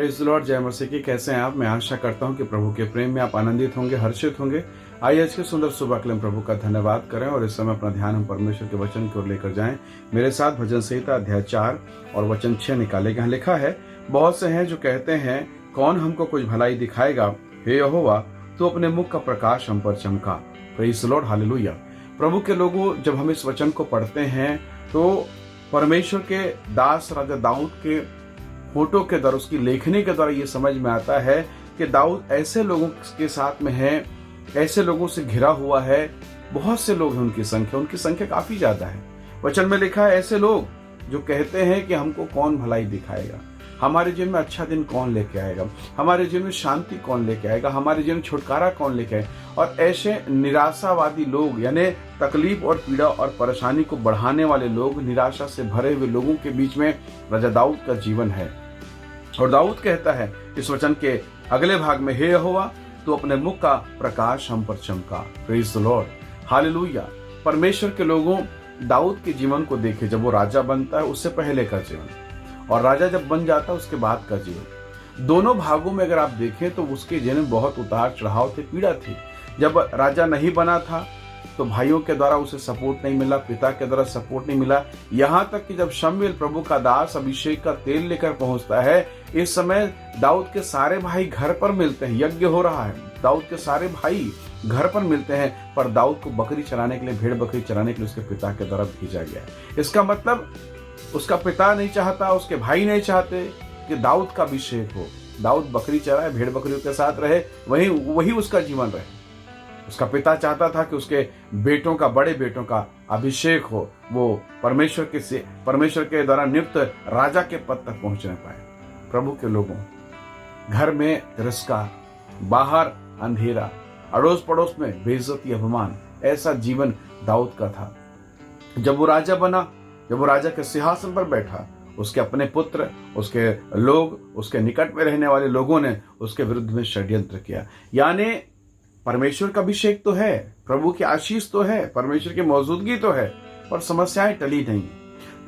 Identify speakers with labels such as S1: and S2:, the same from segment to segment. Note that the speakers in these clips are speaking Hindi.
S1: प्रेज़ द लॉर्ड, जय मसीह की। कैसे हैं आप? मैं आशा करता हूं कि प्रभु के प्रेम में आप आनंदित होंगे, हर्षित होंगे। आइए आज के सुंदर सुबह के लिए हम प्रभु का धन्यवाद करें और इस समय अपना ध्यान हम परमेश्वर के वचन की ओर लेकर जाएं। मेरे साथ भजन संहिता अध्याय 4 और वचन 6 निकाले गए। लिखा है, बहुत से हैं जो कहते हैं, कौन हमको कुछ भलाई दिखाएगा? हे यहोवा, तू अपने मुख का प्रकाश हम पर चमका। Praise the lord, hallelujah. प्रभु के लोगों, जब हम इस वचन को पढ़ते हैं तो परमेश्वर के दास राजा दाऊद के फोटो के द्वारा, उसकी लेखनी के द्वारा ये समझ में आता है कि दाऊद ऐसे लोगों के साथ में है, ऐसे लोगों से घिरा हुआ है। बहुत से लोग हैं, उनकी संख्या काफी ज्यादा है। वचन में लिखा है, ऐसे लोग जो कहते हैं कि हमको कौन भलाई दिखाएगा, हमारे जीवन में अच्छा दिन कौन लेके आएगा, हमारे जीवन में शांति कौन लेके आएगा, हमारे जीवन में छुटकारा कौन लेके आएगा। और ऐसे निराशावादी लोग, यानी तकलीफ और पीड़ा और परेशानी को बढ़ाने वाले लोग, निराशा से भरे हुए लोगों के बीच में राजा दाऊद का जीवन है। और दाऊद कहता है इस वचन के अगले भाग में, हे यहोवा, तू अपने मुख का प्रकाश हम पर चमका। Praise the lord, hallelujah. परमेश्वर के लोगों, दाऊद के जीवन को देखे, जब वो राजा बनता है उससे पहले का जीवन और राजा जब बन जाता है उसके बाद का जीवन, दोनों भागों में अगर आप देखें तो उसके जीवन में बहुत उतार चढ़ाव थे, पीड़ा थी। जब राजा नहीं बना था तो भाइयों के द्वारा उसे सपोर्ट नहीं मिला, पिता के द्वारा सपोर्ट नहीं मिला। यहाँ तक कि जब शमूएल प्रभु का दास अभिषेक का तेल लेकर पहुंचता है, इस समय दाऊद के सारे भाई घर पर मिलते हैं, यज्ञ हो रहा है, दाऊद के सारे भाई घर पर मिलते हैं, पर दाऊद को बकरी चराने के लिए, भेड़ बकरी चराने के लिए उसके पिता के द्वारा भेजा गया। इसका मतलब उसका पिता नहीं चाहता, उसके भाई नहीं चाहते कि दाऊद का अभिषेक हो। दाऊद बकरी चराए, भेड़ बकरियों के साथ रहे, वही उसका जीवन रहे। उसका पिता चाहता था कि उसके बेटों का, बड़े बेटों का अभिषेक हो, वो परमेश्वर के द्वारा नियुक्त राजा के पद तक पहुंच न पाए। प्रभु के लोगों, घर में तिरस्कार, बाहर अंधेरा, अड़ोस पड़ोस में बेइज्जती, अपमान, ऐसा जीवन दाऊद का था। जब वो राजा बना, जब वो राजा के सिंहासन पर बैठा, उसके अपने पुत्र, उसके लोग, उसके निकट में रहने वाले लोगों ने उसके विरुद्ध में षड्यंत्र किया। यानी परमेश्वर का अभिषेक तो है, प्रभु की आशीष तो है, परमेश्वर की मौजूदगी तो है, पर समस्याएं टली नहीं।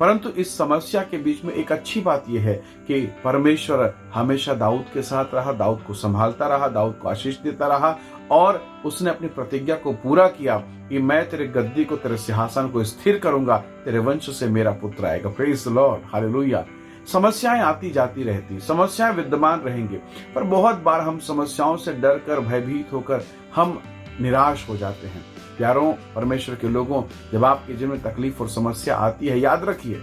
S1: परंतु इस समस्या के बीच में एक अच्छी बात यह है कि परमेश्वर हमेशा दाऊद के साथ रहा, दाऊद को संभालता रहा, दाऊद को आशीष देता रहा और उसने अपनी प्रतिज्ञा को पूरा किया कि मैं तेरे गद्दी को, तेरे सिंहासन को स्थिर करूंगा, तेरे वंश से मेरा पुत्र आएगा। Praise the lord, hallelujah. समस्याएं आती जाती रहती, समस्याएं विद्यमान रहेंगी, पर बहुत बार हम समस्याओं से डर कर, भयभीत होकर हम निराश हो जाते हैं। प्यारों, परमेश्वर के लोगों, जब आपके जीवन में तकलीफ और समस्या आती है, याद रखिए,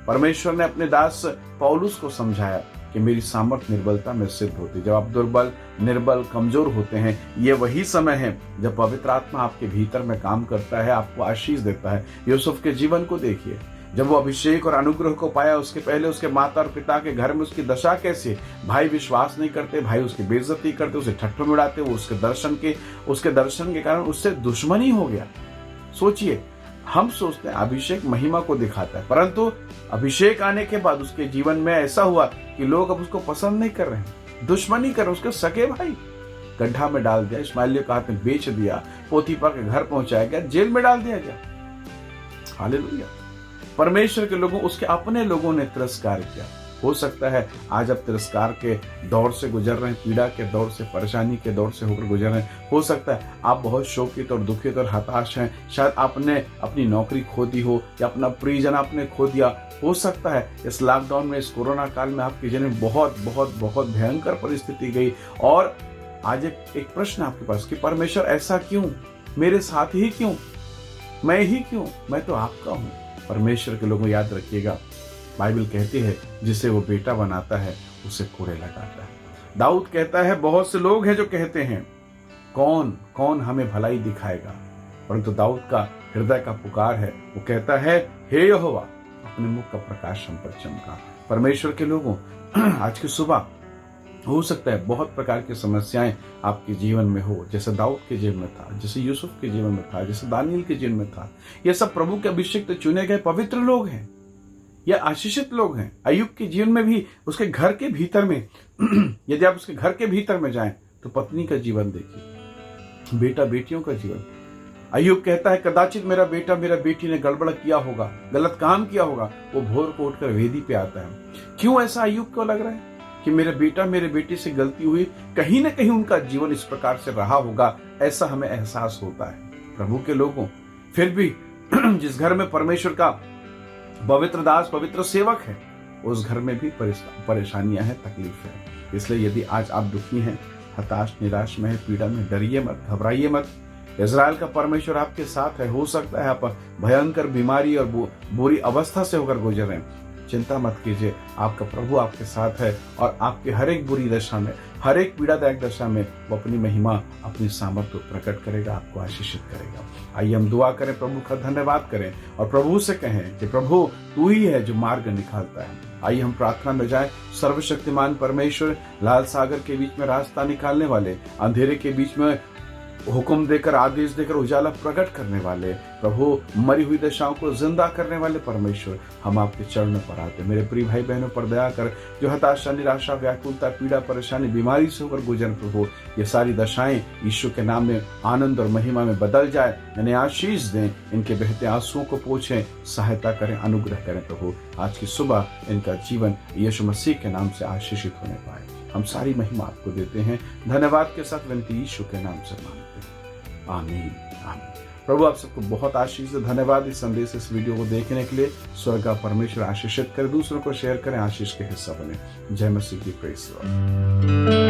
S1: परमेश्वर ने अपने दास पौलुस को समझाया कि मेरी सामर्थ निर्बलता में सिद्ध होती। जब आप दुर्बल, निर्बल, कमजोर होते हैं, ये वही समय है जब पवित्र आत्मा आपके भीतर में काम करता है, आपको आशीष देता है। यूसुफ के जीवन को देखिए, जब वो अभिषेक और अनुग्रह को पाया, उसके पहले उसके माता और पिता के घर में उसकी दशा कैसी, भाई विश्वास नहीं करते, भाई उसकी बेइज्जती करते, उसे ठट्ठों में उड़ाते, वो उसके दर्शन के कारण उससे दुश्मनी हो गया। सोचिए, हम सोचते हैं अभिषेक महिमा को दिखाता है, परंतु अभिषेक आने के बाद उसके जीवन में ऐसा हुआ कि लोग अब उसको पसंद नहीं कर रहे हैं, दुश्मनी कर रहे हैं। उसके सके भाई गड्ढा में डाल दिया, इस्माइलियों के हाथ में बेच दिया, पोतीफर के घर पहुंचाया गया, जेल में डाल दिया गया। हालेलुया। परमेश्वर के लोगों, उसके अपने लोगों ने तिरस्कार किया। हो सकता है आज आप तिरस्कार के दौर से गुजर रहे हैं, पीड़ा के दौर से, परेशानी के दौर से होकर गुजर रहे हैं। हो सकता है आप बहुत शोकित और दुखित और हताश हैं। शायद आपने अपनी नौकरी खो दी हो या अपना प्रियजन आपने खो दिया। हो सकता है इस लॉकडाउन में, इस कोरोना काल में आपके जीवन में बहुत बहुत बहुत भयंकर परिस्थिति गई। और आज एक प्रश्न आपके पास कि परमेश्वर ऐसा क्यों, मेरे साथ ही क्यों, मैं ही क्यों, मैं तो आपका हूं। परमेश्वर के लोगों, याद रखिएगा, बाइबल कहती है, जिसे वो बेटा बनाता है उसे कोड़े लगाता है। दाऊद कहता है, बहुत से लोग हैं जो कहते हैं, कौन कौन हमें भलाई दिखाएगा, परंतु दाऊद का हृदय का पुकार है, वो कहता है, हे यहोवा, अपने मुख का प्रकाश हम पर चमका। परमेश्वर के लोगों, आज की सुबह हो सकता है बहुत प्रकार की समस्याएं आपके जीवन में हो, जैसे दाऊद के जीवन में था, जैसे यूसुफ के जीवन में था, जैसे दानियल के जीवन में था। ये सब प्रभु के अभिषिक्त चुने गए पवित्र लोग हैं, ये आशीषित लोग हैं। अय्यूब के जीवन में भी उसके घर के भीतर में यदि आप उसके घर के भीतर में जाएं तो पत्नी का जीवन देखिए, बेटा बेटियों का जीवन। अय्यूब कहता है, कदाचित मेरा बेटा मेरा बेटी ने गड़बड़ किया होगा, गलत काम किया होगा, वो भोर को उठकर वेदी पे आता है। क्यों ऐसा अय्यूब को लग रहा है? कि मेरे बेटा मेरे बेटी से गलती हुई, कहीं ना कहीं उनका जीवन इस प्रकार से रहा होगा, ऐसा हमें एहसास होता है। प्रभु के लोगों, फिर भी जिस घर में परमेश्वर का पवित्र दास, पवित्र सेवक है, उस घर में भी परेशानियां हैं, तकलीफ है। इसलिए यदि आज आप दुखी हैं, हताश, निराश में है, पीड़ा में, डरिए मत, घबराइए मत। इज़राइल का परमेश्वर आपके साथ है। हो सकता है आप भयंकर बीमारी और बुरी अवस्था से होकर गुजर रहे हैं, चिंता मत कीजिए, आपका प्रभु आपके साथ है और आपके हर एक बुरी दशा में, हर एक पीड़ादायक दशा में वो अपनी महिमा, अपनी सामर्थ्य प्रकट करेगा, आपको आशीषित करेगा। आइए हम दुआ करें, प्रभु का धन्यवाद करें और प्रभु से कहें कि प्रभु तू ही है जो मार्ग निकालता है। आइए हम प्रार्थना में जाएं। सर्वशक्तिमान परमेश्वर, लाल सागर के बीच में रास्ता निकालने वाले, अंधेरे के बीच में हुक्म देकर, आदेश देकर उजाला प्रकट करने वाले प्रभु, मरी हुई दशाओं को जिंदा करने वाले परमेश्वर, हम आपके चरणों पर आते। मेरे प्रिय भाई बहनों पर दया कर, जो हताशा, निराशा, व्याकुलता, पीड़ा, परेशानी, बीमारी से होकर गुजर प्रभु, ये सारी दशाएं यीशु के नाम में आनंद और महिमा में बदल जाए। इन्हें आशीष दें, इनके बहते आंसुओं को पोंछें, सहायता करें, अनुग्रह करें प्रभु। आज की सुबह इनका जीवन यीशु मसीह के नाम से आशीषित होने पाए। हम सारी महिमा आपको देते हैं, धन्यवाद के साथ विनती यीशु के नाम से मांगते हैं, आमीन, आमीन। प्रभु आप सबको बहुत आशीष दे। धन्यवाद इस संदेश, इस वीडियो को देखने के लिए। स्वर्ग का परमेश्वर आशीषित करे, दूसरों को शेयर करें, आशीष के हिस्सा बने। जय मसीह की, प्रेज़ द लॉर्ड।